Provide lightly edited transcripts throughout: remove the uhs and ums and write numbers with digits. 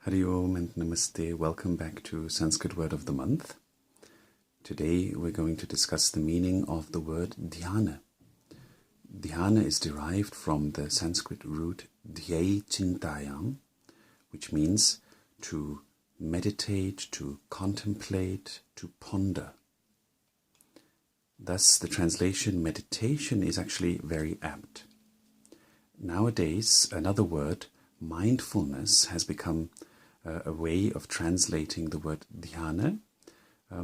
Hari Om and Namaste. Welcome back to Sanskrit Word of the Month. Today we're going to discuss the meaning of the word dhyāna. Dhyāna is derived from the Sanskrit root dhyāyam, which means to meditate, to contemplate, to ponder. Thus, the translation meditation is actually very apt. Nowadays, another word, mindfulness, has become a way of translating the word dhyāna,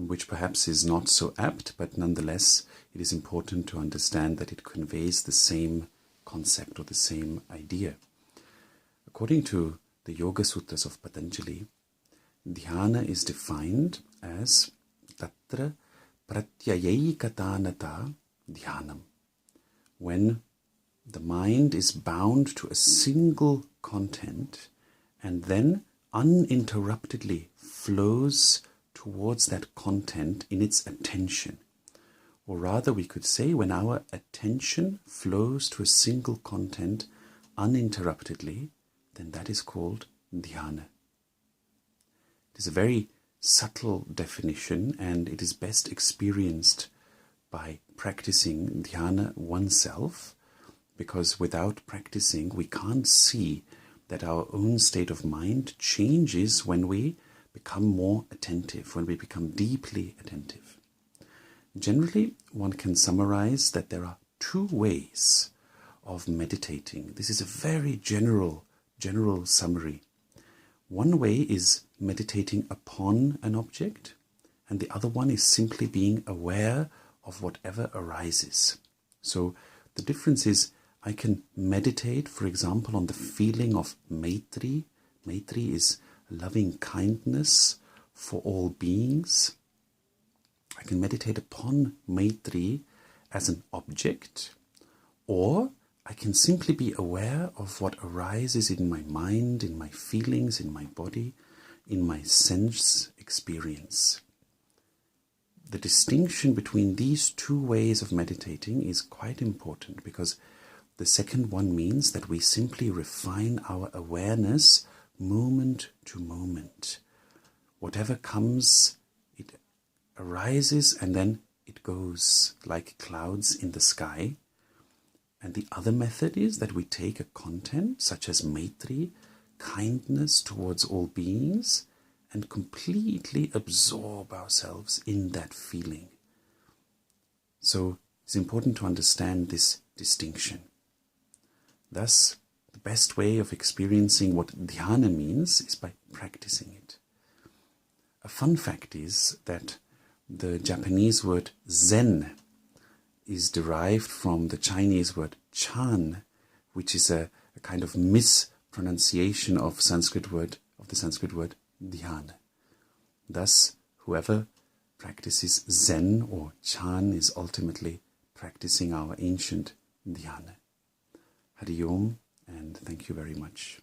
which perhaps is not so apt, but nonetheless it is important to understand that it conveys the same concept or the same idea. According to the Yoga Sutras of Patanjali, dhyāna is defined as tatra pratyaya ekatānata dhyānam, when the mind is bound to a single content and then uninterruptedly flows towards that content in its attention. Or rather, we could say when our attention flows to a single content uninterruptedly, then that is called dhyāna. It is a very subtle definition, and it is best experienced by practicing dhyāna oneself, because without practicing we can't see that our own state of mind changes when we become more attentive, when we become deeply attentive. Generally, one can summarize that there are two ways of meditating. This is a very general summary. One way is meditating upon an object, and the other one is simply being aware of whatever arises. So the difference is, I can meditate, for example, on the feeling of maitri. Maitri is loving kindness for all beings. I can meditate upon maitri as an object, or I can simply be aware of what arises in my mind, in my feelings, in my body, in my sense experience. The distinction between these two ways of meditating is quite important, because the second one means that we simply refine our awareness moment to moment. Whatever comes, it arises and then it goes like clouds in the sky. And the other method is that we take a content such as maitri, kindness towards all beings, and completely absorb ourselves in that feeling. So it's important to understand this distinction. Thus, the best way of experiencing what dhyāna means is by practicing it. A fun fact is that the Japanese word zen is derived from the Chinese word chan, which is a kind of mispronunciation of the Sanskrit word dhyāna. Thus, whoever practices zen or chan is ultimately practicing our ancient dhyāna. Hari Om, and thank you very much.